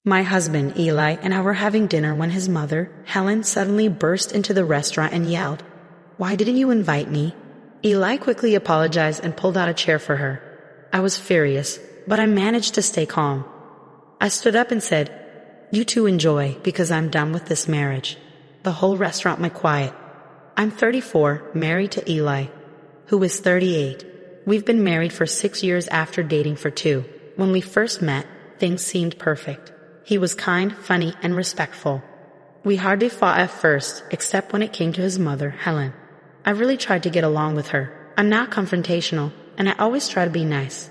My husband, Eli, and I were having dinner when his mother, Helen, suddenly burst into the restaurant and yelled, "Why didn't you invite me?" Eli quickly apologized and pulled out a chair for her. I was furious, but I managed to stay calm. I stood up and said, "You two enjoy, because I'm done with this marriage." The whole restaurant went quiet. I'm 34, married to Eli, who is 38. We've been married for 6 years after dating for 2. When we first met, things seemed perfect. He was kind, funny, and respectful. We hardly fought at first, except when it came to his mother, Helen. I really tried to get along with her. I'm not confrontational, and I always try to be nice.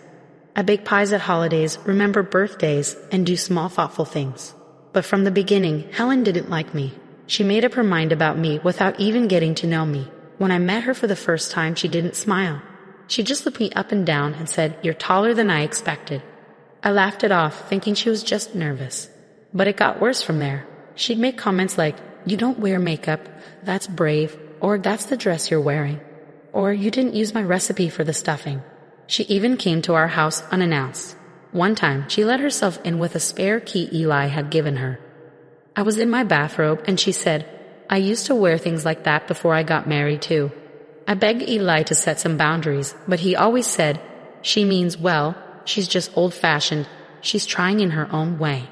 I bake pies at holidays, remember birthdays, and do small thoughtful things. But from the beginning, Helen didn't like me. She made up her mind about me without even getting to know me. When I met her for the first time, she didn't smile. She just looked me up and down and said, "You're taller than I expected." I laughed it off, thinking she was just nervous. But it got worse from there. She'd make comments like, "You don't wear makeup, that's brave," or "That's the dress you're wearing," or "You didn't use my recipe for the stuffing." She even came to our house unannounced. One time, she let herself in with a spare key Eli had given her. I was in my bathrobe, and she said, "I used to wear things like that before I got married too." I begged Eli to set some boundaries, but he always said, "She means well, she's just old-fashioned, she's trying in her own way."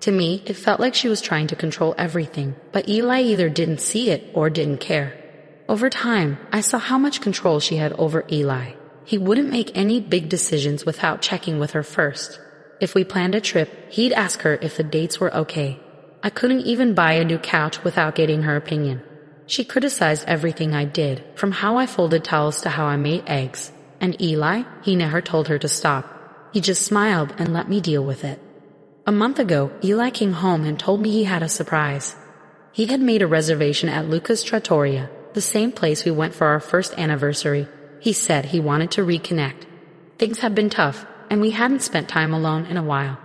To me, it felt like she was trying to control everything, but Eli either didn't see it or didn't care. Over time, I saw how much control she had over Eli. He wouldn't make any big decisions without checking with her first. If we planned a trip, he'd ask her if the dates were okay. I couldn't even buy a new couch without getting her opinion. She criticized everything I did, from how I folded towels to how I made eggs. And Eli, he never told her to stop. He just smiled and let me deal with it. A month ago, Eli came home and told me he had a surprise. He had made a reservation at Luca's Trattoria, the same place we went for our first anniversary. He said he wanted to reconnect. Things had been tough, and we hadn't spent time alone in a while.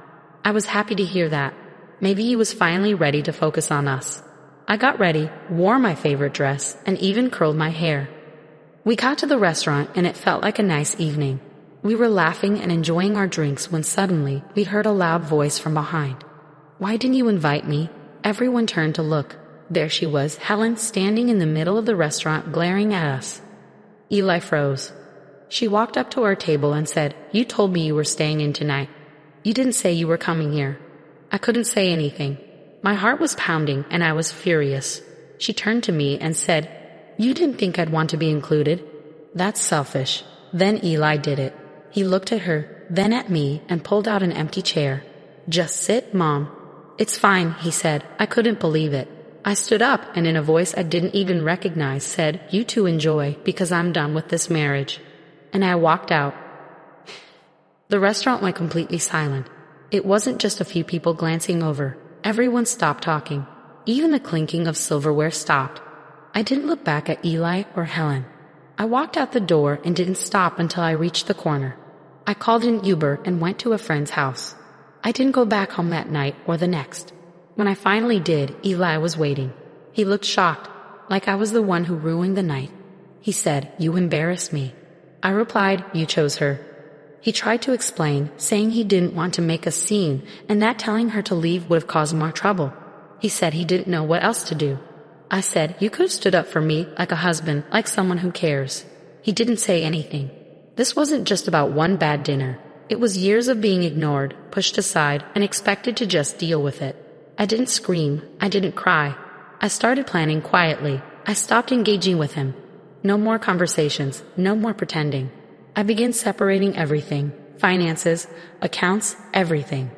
I was happy to hear that. Maybe he was finally ready to focus on us. I got ready, wore my favorite dress, and even curled my hair. We got to the restaurant, and it felt like a nice evening. We were laughing and enjoying our drinks when suddenly we heard a loud voice from behind. "Why didn't you invite me?" Everyone turned to look. There she was, Helen, standing in the middle of the restaurant, glaring at us. Eli froze. She walked up to our table and said, "You told me you were staying in tonight. You didn't say you were coming here." I couldn't say anything. My heart was pounding, and I was furious. She turned to me and said, "You didn't think I'd want to be included? That's selfish." Then Eli did it. He looked at her, then at me, and pulled out an empty chair. "Just sit, Mom." "It's fine," he said. I couldn't believe it. I stood up and in a voice I didn't even recognize said, "You two enjoy, because I'm done with this marriage." And I walked out. The restaurant went completely silent. It wasn't just a few people glancing over. Everyone stopped talking. Even the clinking of silverware stopped. I didn't look back at Eli or Helen. I walked out the door and didn't stop until I reached the corner. I called an Uber and went to a friend's house. I didn't go back home that night or the next. When I finally did, Eli was waiting. He looked shocked, like I was the one who ruined the night. He said, "You embarrassed me." I replied, "You chose her." He tried to explain, saying he didn't want to make a scene and that telling her to leave would have caused more trouble. He said he didn't know what else to do. I said, "You could have stood up for me like a husband, like someone who cares." He didn't say anything. This wasn't just about one bad dinner. It was years of being ignored, pushed aside, and expected to just deal with it. I didn't scream. I didn't cry. I started planning quietly. I stopped engaging with him. No more conversations. No more pretending. I began separating everything. Finances, accounts, everything.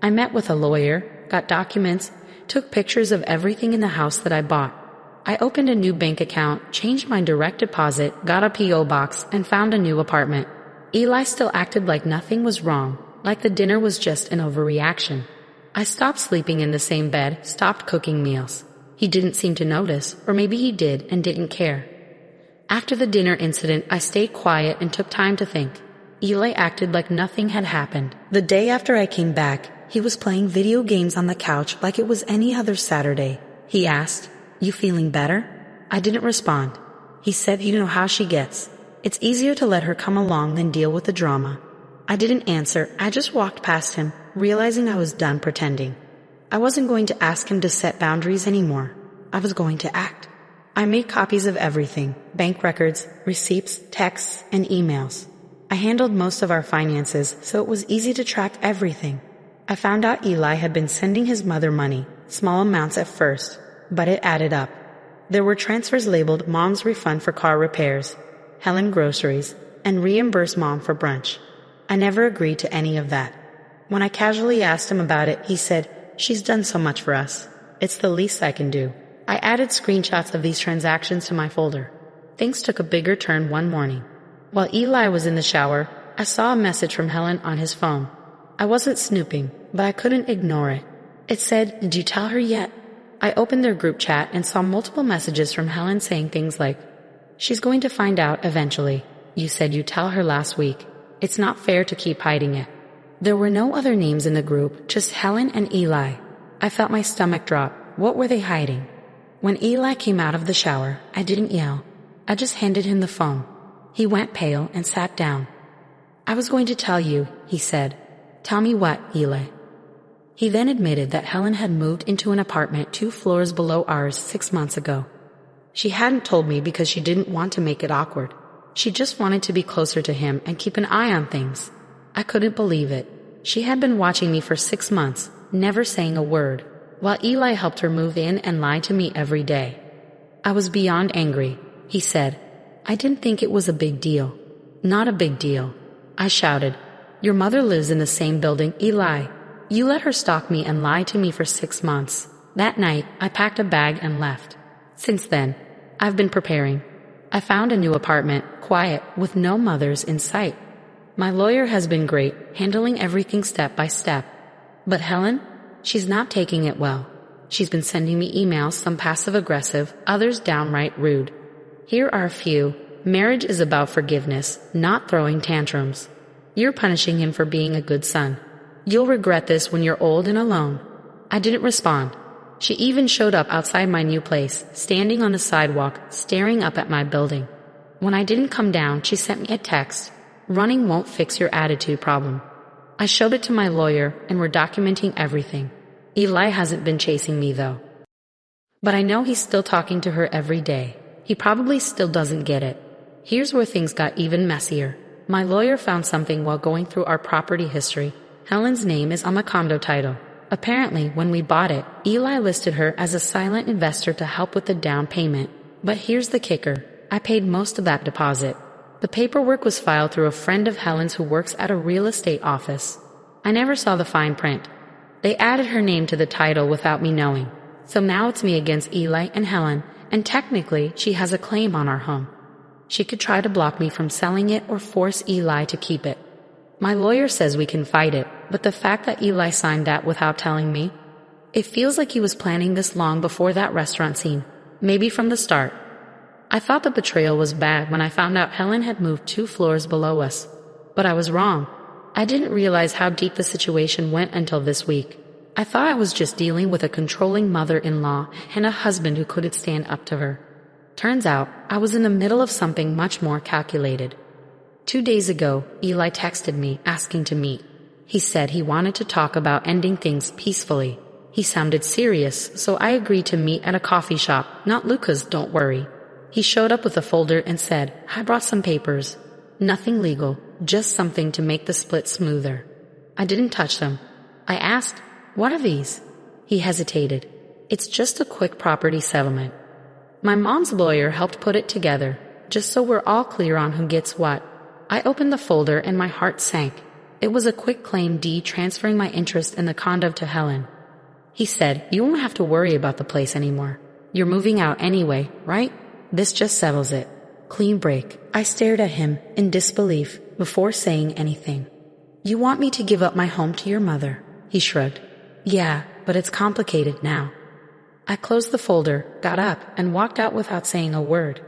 I met with a lawyer, got documents, took pictures of everything in the house that I bought. I opened a new bank account, changed my direct deposit, got a P.O. box, and found a new apartment. Eli still acted like nothing was wrong, like the dinner was just an overreaction. I stopped sleeping in the same bed, stopped cooking meals. He didn't seem to notice, or maybe he did and didn't care. After the dinner incident, I stayed quiet and took time to think. Eli acted like nothing had happened. The day after I came back, he was playing video games on the couch like it was any other Saturday. He asked, "You feeling better?" I didn't respond. He said, "You know how she gets. It's easier to let her come along than deal with the drama." I didn't answer. I just walked past him, realizing I was done pretending. I wasn't going to ask him to set boundaries anymore. I was going to act. I made copies of everything: bank records, receipts, texts, and emails. I handled most of our finances, so it was easy to track everything. I found out Eli had been sending his mother money, small amounts at first, but it added up. There were transfers labeled Mom's refund for car repairs, Helen groceries, and reimburse Mom for brunch. I never agreed to any of that. When I casually asked him about it, he said, "She's done so much for us. It's the least I can do." I added screenshots of these transactions to my folder. Things took a bigger turn one morning. While Eli was in the shower, I saw a message from Helen on his phone. I wasn't snooping, but I couldn't ignore it. It said, "Did you tell her yet?" I opened their group chat and saw multiple messages from Helen saying things like, "She's going to find out eventually. You said you'd tell her last week. It's not fair to keep hiding it." There were no other names in the group, just Helen and Eli. I felt my stomach drop. What were they hiding? When Eli came out of the shower, I didn't yell. I just handed him the phone. He went pale and sat down. "I was going to tell you," he said. "Tell me what, Eli?" He then admitted that Helen had moved into an apartment 2 floors below ours 6 months ago. She hadn't told me because she didn't want to make it awkward. She just wanted to be closer to him and keep an eye on things. I couldn't believe it. She had been watching me for 6 months, never saying a word, while Eli helped her move in and lied to me every day. I was beyond angry. He said, "I didn't think it was a big deal." "Not a big deal." I shouted. "Your mother lives in the same building, Eli. You let her stalk me and lie to me for 6 months. That night, I packed a bag and left. Since then, I've been preparing. I found a new apartment, quiet, with no mothers in sight. My lawyer has been great, handling everything step by step. But Helen, she's not taking it well. She's been sending me emails, some passive-aggressive, others downright rude. Here are a few. Marriage is about forgiveness, not throwing tantrums. You're punishing him for being a good son. You'll regret this when you're old and alone." I didn't respond. She even showed up outside my new place, standing on the sidewalk, staring up at my building. When I didn't come down, she sent me a text. "Running won't fix your attitude problem." I showed it to my lawyer, and we're documenting everything. Eli hasn't been chasing me, though. But I know he's still talking to her every day. He probably still doesn't get it. Here's where things got even messier. My lawyer found something while going through our property history. Helen's name is on the condo title. Apparently, when we bought it, Eli listed her as a silent investor to help with the down payment. But here's the kicker. I paid most of that deposit. The paperwork was filed through a friend of Helen's who works at a real estate office. I never saw the fine print. They added her name to the title without me knowing. So now it's me against Eli and Helen, and technically she has a claim on our home. She could try to block me from selling it or force Eli to keep it. My lawyer says we can fight it, but the fact that Eli signed that without telling me, it feels like he was planning this long before that restaurant scene, maybe from the start. I thought the betrayal was bad when I found out Helen had moved 2 floors below us. But I was wrong. I didn't realize how deep the situation went until this week. I thought I was just dealing with a controlling mother-in-law and a husband who couldn't stand up to her. Turns out, I was in the middle of something much more calculated. 2 days ago, Eli texted me asking to meet. He said he wanted to talk about ending things peacefully. He sounded serious, so I agreed to meet at a coffee shop, not Luca's, don't worry. He showed up with a folder and said, "I brought some papers." Nothing legal, just something to make the split smoother. I didn't touch them. I asked, "What are these?" He hesitated. "It's just a quick property settlement." My mom's lawyer helped put it together, just so we're all clear on who gets what. I opened the folder and my heart sank. It was a quick claim deed transferring my interest in the condo to Helen. He said, "You won't have to worry about the place anymore. You're moving out anyway, right? This just settles it." Clean break. I stared at him in disbelief before saying anything. "You want me to give up my home to your mother?" He shrugged. "Yeah, but it's complicated now." I closed the folder, got up, and walked out without saying a word.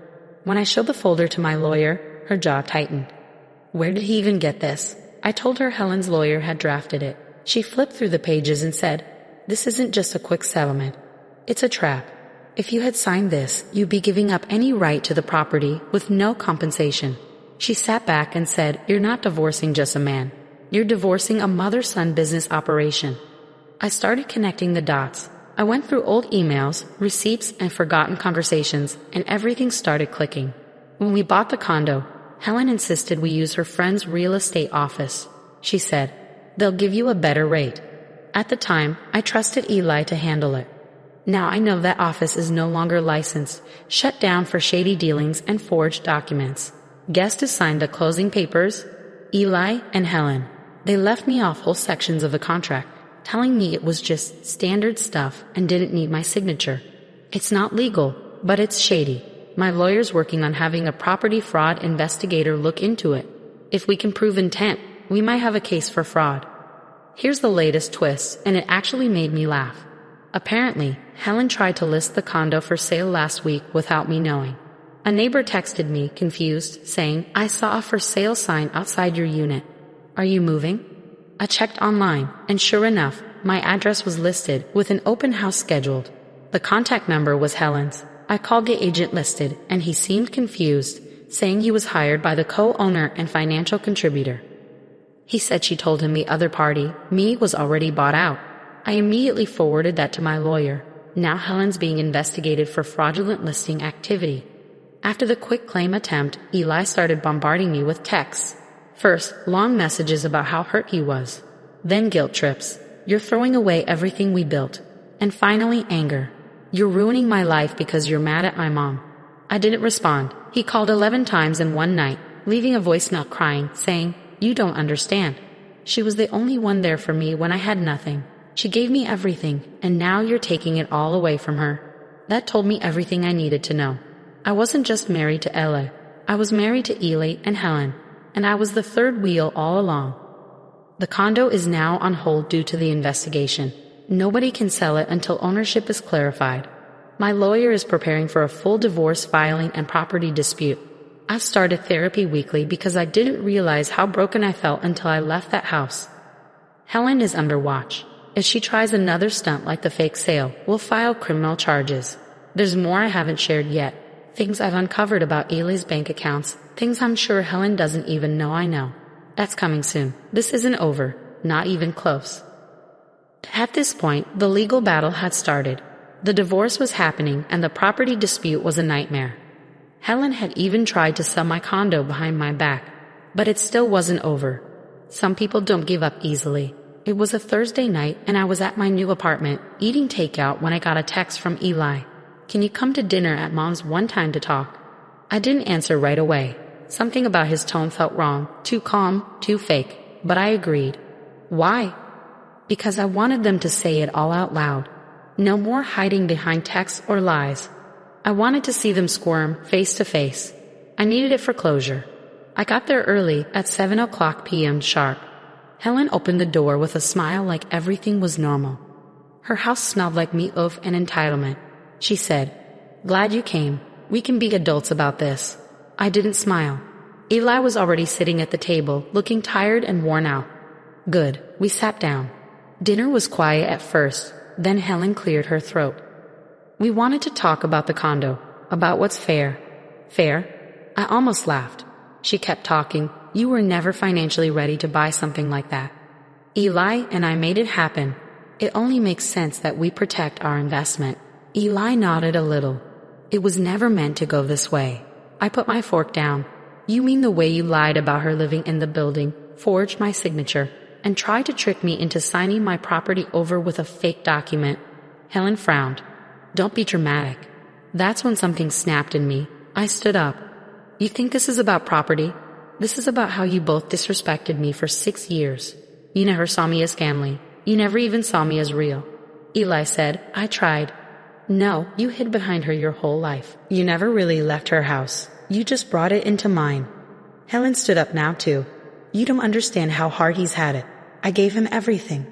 When I showed the folder to my lawyer, her jaw tightened. Where did he even get this? I told her Helen's lawyer had drafted it. She flipped through the pages and said, "This isn't just a quick settlement. It's a trap. If you had signed this, you'd be giving up any right to the property with no compensation." She sat back and said, "You're not divorcing just a man. You're divorcing a mother-son business operation." I started connecting the dots. I went through old emails, receipts, and forgotten conversations, and everything started clicking. When we bought the condo, Helen insisted we use her friend's real estate office. She said, "They'll give you a better rate." At the time, I trusted Eli to handle it. Now I know that office is no longer licensed, shut down for shady dealings and forged documents. Guess who signed the closing papers? Eli and Helen. They left me off whole sections of the contract, telling me it was just standard stuff and didn't need my signature. It's not legal, but it's shady. My lawyer's working on having a property fraud investigator look into it. If we can prove intent, we might have a case for fraud. Here's the latest twist, and it actually made me laugh. Apparently, Helen tried to list the condo for sale last week without me knowing. A neighbor texted me, confused, saying, "I saw a for sale sign outside your unit. Are you moving?" I checked online, and sure enough, my address was listed with an open house scheduled. The contact number was Helen's. I called the agent listed, and he seemed confused, saying he was hired by the co-owner and financial contributor. He said she told him the other party, me, was already bought out. I immediately forwarded that to my lawyer. Now Helen's being investigated for fraudulent listing activity. After the quick claim attempt, Eli started bombarding me with texts. First, long messages about how hurt he was. Then guilt trips. "You're throwing away everything we built." And finally, anger. "You're ruining my life because you're mad at my mom." I didn't respond. He called 11 times in one night, leaving a voicemail crying, saying, "You don't understand. She was the only one there for me when I had nothing. She gave me everything, and now you're taking it all away from her." That told me everything I needed to know. I wasn't just married to Ella. I was married to Eli and Helen, and I was the third wheel all along. The condo is now on hold due to the investigation. Nobody can sell it until ownership is clarified. My lawyer is preparing for a full divorce filing and property dispute. I've started therapy weekly because I didn't realize how broken I felt until I left that house. Helen is under watch. If she tries another stunt like the fake sale, we'll file criminal charges. There's more I haven't shared yet. Things I've uncovered about Eli's bank accounts, things I'm sure Helen doesn't even know I know. That's coming soon. This isn't over, not even close. At this point, the legal battle had started. The divorce was happening and the property dispute was a nightmare. Helen had even tried to sell my condo behind my back, but it still wasn't over. Some people don't give up easily. It was a Thursday night and I was at my new apartment, eating takeout when I got a text from Eli. "Can you come to dinner at Mom's one time to talk?" I didn't answer right away. Something about his tone felt wrong, too calm, too fake, but I agreed. Why? Because I wanted them to say it all out loud. No more hiding behind texts or lies. I wanted to see them squirm face to face. I needed it for closure. I got there early at 7 p.m. sharp. Helen opened the door with a smile like everything was normal. Her house smelled like meatloaf and entitlement. She said, "Glad you came. We can be adults about this." I didn't smile. Eli was already sitting at the table, looking tired and worn out. Good. We sat down. Dinner was quiet at first, then Helen cleared her throat. We wanted to talk about the condo, about what's fair. Fair? I almost laughed. She kept talking. "You were never financially ready to buy something like that. Eli and I made it happen. It only makes sense that we protect our investment." Eli nodded a little. "It was never meant to go this way." I put my fork down. "You mean the way you lied about her living in the building, forged my signature, and tried to trick me into signing my property over with a fake document?" Helen frowned. "Don't be dramatic." That's when something snapped in me. I stood up. "You think this is about property? This is about how you both disrespected me for 6 years. You never saw me as family. You never even saw me as real." Eli said, "I tried." "No, you hid behind her your whole life. You never really left her house. You just brought it into mine." Helen stood up now too. "You don't understand how hard he's had it. I gave him everything."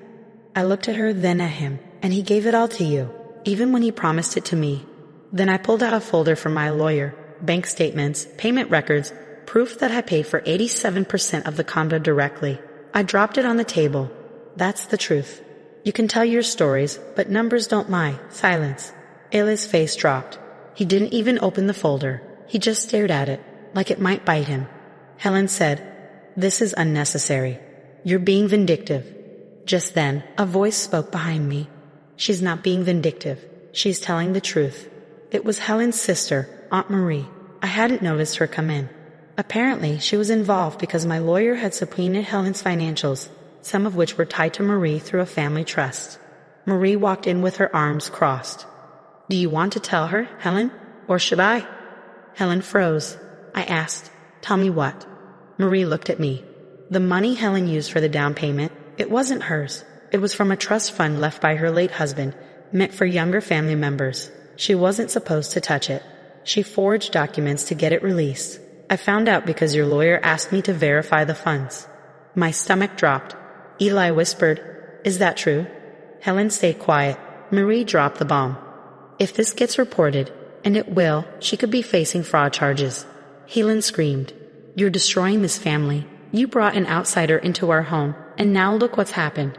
I looked at her, then at him, "And he gave it all to you, even when he promised it to me." Then I pulled out a folder from my lawyer, bank statements, payment records, proof that I paid for 87% of the condo directly. I dropped it on the table. "That's the truth. You can tell your stories, but numbers don't lie." Silence. Eli's face dropped. He didn't even open the folder. He just stared at it, like it might bite him. Helen said, "This is unnecessary. You're being vindictive." Just then, a voice spoke behind me. She's not being vindictive. She's telling the truth. It was Helen's sister, Aunt Marie. I hadn't noticed her come in. Apparently, she was involved because my lawyer had subpoenaed Helen's financials, some of which were tied to Marie through a family trust. Marie walked in with her arms crossed. Do you want to tell her, Helen? Or should I? Helen froze. I asked, tell me what? Marie looked at me. The money Helen used for the down payment, it wasn't hers. It was from a trust fund left by her late husband, meant for younger family members. She wasn't supposed to touch it. She forged documents to get it released. I found out because your lawyer asked me to verify the funds. My stomach dropped. Eli whispered, is that true? Helen stayed quiet. Marie dropped the bomb. If this gets reported, and it will, she could be facing fraud charges. Helen screamed, you're destroying this family. You brought an outsider into our home, and now look what's happened.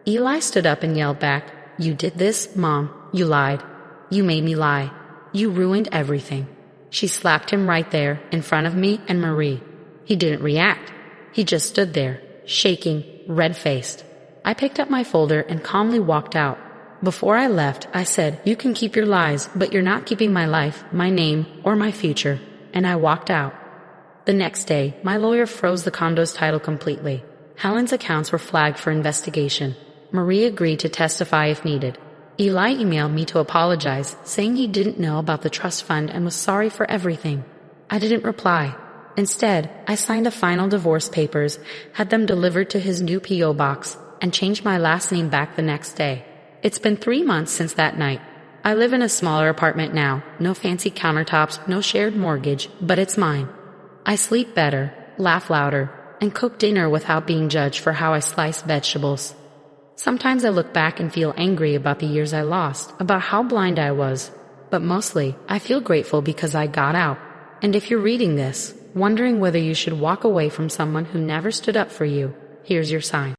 Eli stood up and yelled back, you did this, Mom. You lied. You made me lie. You ruined everything. She slapped him right there, in front of me and Marie. He didn't react. He just stood there, shaking, red-faced. I picked up my folder and calmly walked out. Before I left, I said, you can keep your lies, but you're not keeping my life, my name, or my future. And I walked out. The next day, my lawyer froze the condo's title completely. Helen's accounts were flagged for investigation. Marie agreed to testify if needed. Eli emailed me to apologize, saying he didn't know about the trust fund and was sorry for everything. I didn't reply. Instead, I signed the final divorce papers, had them delivered to his new P.O. box, and changed my last name back the next day. It's been 3 months since that night. I live in a smaller apartment now, no fancy countertops, no shared mortgage, but it's mine. I sleep better, laugh louder, and cook dinner without being judged for how I slice vegetables. Sometimes I look back and feel angry about the years I lost, about how blind I was. But mostly, I feel grateful because I got out. And if you're reading this, wondering whether you should walk away from someone who never stood up for you, here's your sign.